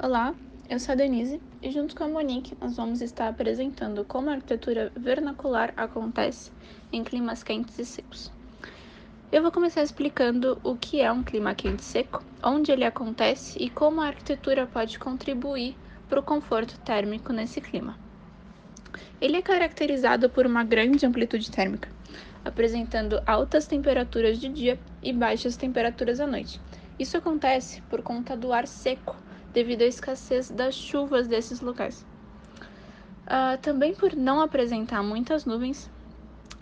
Olá, eu sou a Denise e junto com a Monique nós vamos estar apresentando como a arquitetura vernacular acontece em climas quentes e secos. Eu vou começar explicando o que é um clima quente e seco, onde ele acontece e como a arquitetura pode contribuir para o conforto térmico nesse clima. Ele é caracterizado por uma grande amplitude térmica, apresentando altas temperaturas de dia e baixas temperaturas à noite. Isso acontece por conta do ar seco, devido à escassez das chuvas desses locais. Também por não apresentar muitas nuvens,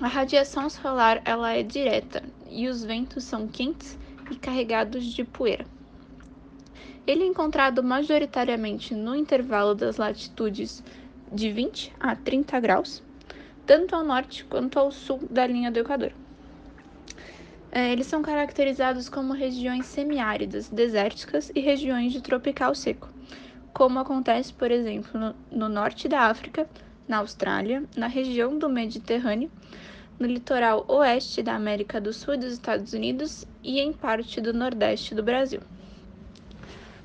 a radiação solar ela é direta e os ventos são quentes e carregados de poeira. Ele é encontrado majoritariamente no intervalo das latitudes de 20 a 30 graus, tanto ao norte quanto ao sul da linha do Equador. Eles são caracterizados como regiões semiáridas, desérticas e regiões de tropical seco, como acontece, por exemplo, no norte da África, na Austrália, na região do Mediterrâneo, no litoral oeste da América do Sul e dos Estados Unidos e em parte do nordeste do Brasil.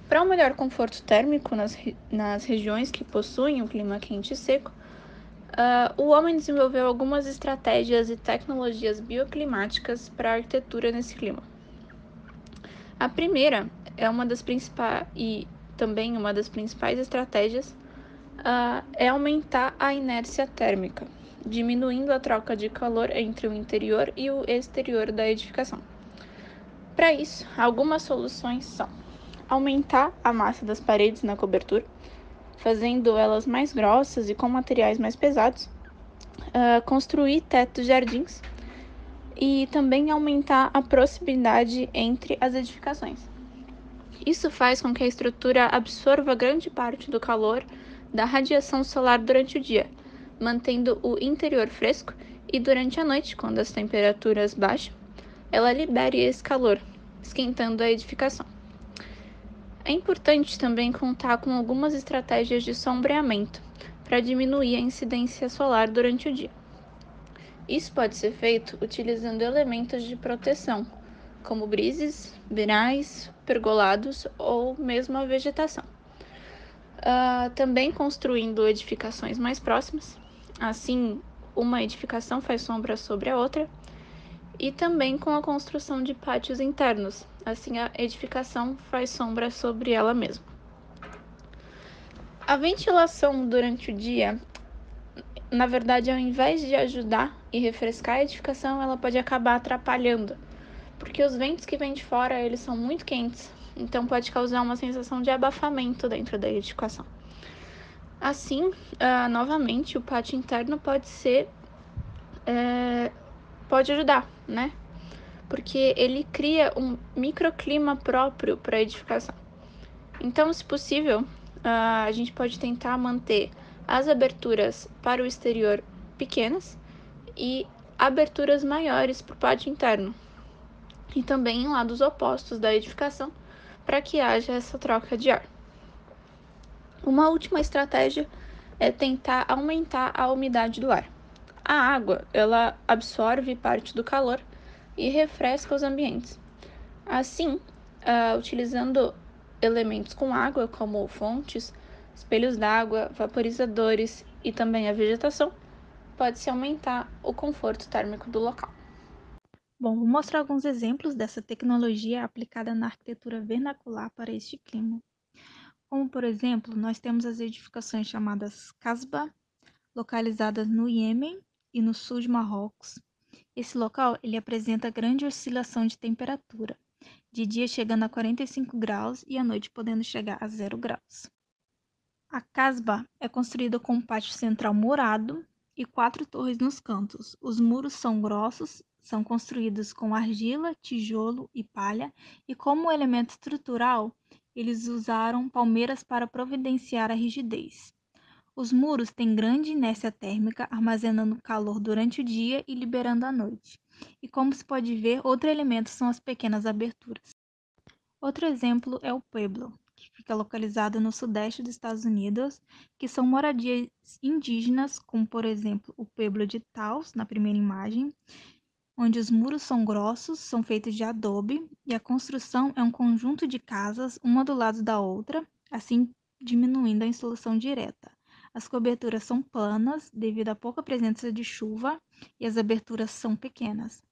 Para um melhor conforto térmico nas regiões que possuem um clima quente e seco, o homem desenvolveu algumas estratégias e tecnologias bioclimáticas para a arquitetura nesse clima. A primeira é uma das principais e também uma das principais estratégias é aumentar a inércia térmica, diminuindo a troca de calor entre o interior e o exterior da edificação. Para isso, algumas soluções são aumentar a massa das paredes na cobertura, fazendo elas mais grossas e com materiais mais pesados, construir tetos jardins e também aumentar a proximidade entre as edificações. Isso faz com que a estrutura absorva grande parte do calor da radiação solar durante o dia, mantendo o interior fresco e durante a noite, quando as temperaturas baixam, ela libere esse calor, esquentando a edificação. É importante também contar com algumas estratégias de sombreamento para diminuir a incidência solar durante o dia. Isso pode ser feito utilizando elementos de proteção, como brises, beirais, pergolados ou mesmo a vegetação. Também construindo edificações mais próximas, assim uma edificação faz sombra sobre a outra, e também com a construção de pátios internos, assim a edificação faz sombra sobre ela mesma. A ventilação durante o dia, na verdade, ao invés de ajudar e refrescar a edificação, ela pode acabar atrapalhando, porque os ventos que vêm de fora, eles são muito quentes, então pode causar uma sensação de abafamento dentro da edificação. Assim, novamente, o pátio interno pode ajudar, né? Porque ele cria um microclima próprio para a edificação. Então, se possível, a gente pode tentar manter as aberturas para o exterior pequenas e aberturas maiores para o pátio interno, e também em lados opostos da edificação, para que haja essa troca de ar. Uma última estratégia é tentar aumentar a umidade do ar. A água, ela absorve parte do calor e refresca os ambientes. Assim, utilizando elementos com água, como fontes, espelhos d'água, vaporizadores e também a vegetação, pode-se aumentar o conforto térmico do local. Bom, vou mostrar alguns exemplos dessa tecnologia aplicada na arquitetura vernacular para este clima. Como, por exemplo, nós temos as edificações chamadas Casbah, localizadas no Iêmen e no sul de Marrocos. Esse local ele apresenta grande oscilação de temperatura, de dia chegando a 45 graus e à noite podendo chegar a 0 graus. A Casbah é construída com um pátio central murado e 4 torres nos cantos. Os muros são grossos, são construídos com argila, tijolo e palha, e como elemento estrutural, eles usaram palmeiras para providenciar a rigidez. Os muros têm grande inércia térmica, armazenando calor durante o dia e liberando à noite. E como se pode ver, outro elemento são as pequenas aberturas. Outro exemplo é o Pueblo, que fica localizado no sudeste dos Estados Unidos, que são moradias indígenas, como por exemplo o Pueblo de Taos, na primeira imagem, onde os muros são grossos, são feitos de adobe, e a construção é um conjunto de casas, uma do lado da outra, assim diminuindo a insolação direta. As coberturas são planas devido à pouca presença de chuva e as aberturas são pequenas.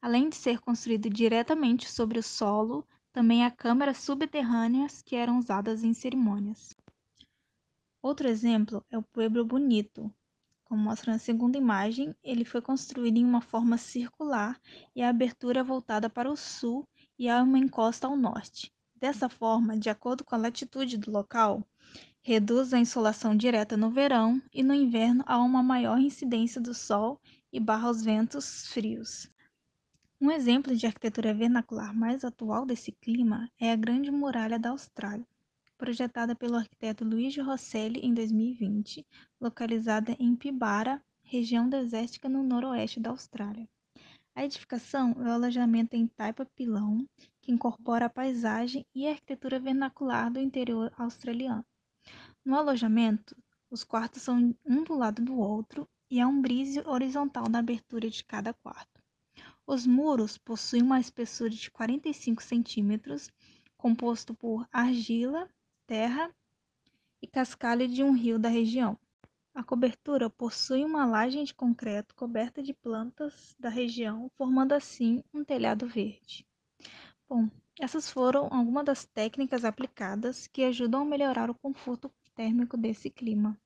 Além de ser construído diretamente sobre o solo, também há câmaras subterrâneas que eram usadas em cerimônias. Outro exemplo é o Pueblo Bonito. Como mostra na segunda imagem, ele foi construído em uma forma circular e a abertura é voltada para o sul e há uma encosta ao norte. Dessa forma, de acordo com a latitude do local, reduz a insolação direta no verão e no inverno há uma maior incidência do sol e barra os ventos frios. Um exemplo de arquitetura vernacular mais atual desse clima é a Grande Muralha da Austrália, projetada pelo arquiteto Luigi Rosselli em 2020, localizada em Pibara, região desértica no noroeste da Austrália. A edificação é o alojamento em taipa pilão, que incorpora a paisagem e a arquitetura vernacular do interior australiano. No alojamento, os quartos são um do lado do outro e há um brise horizontal na abertura de cada quarto. Os muros possuem uma espessura de 45 centímetros, composto por argila, terra e cascalho de um rio da região. A cobertura possui uma laje de concreto coberta de plantas da região, formando assim um telhado verde. Bom, essas foram algumas das técnicas aplicadas que ajudam a melhorar o conforto térmico desse clima.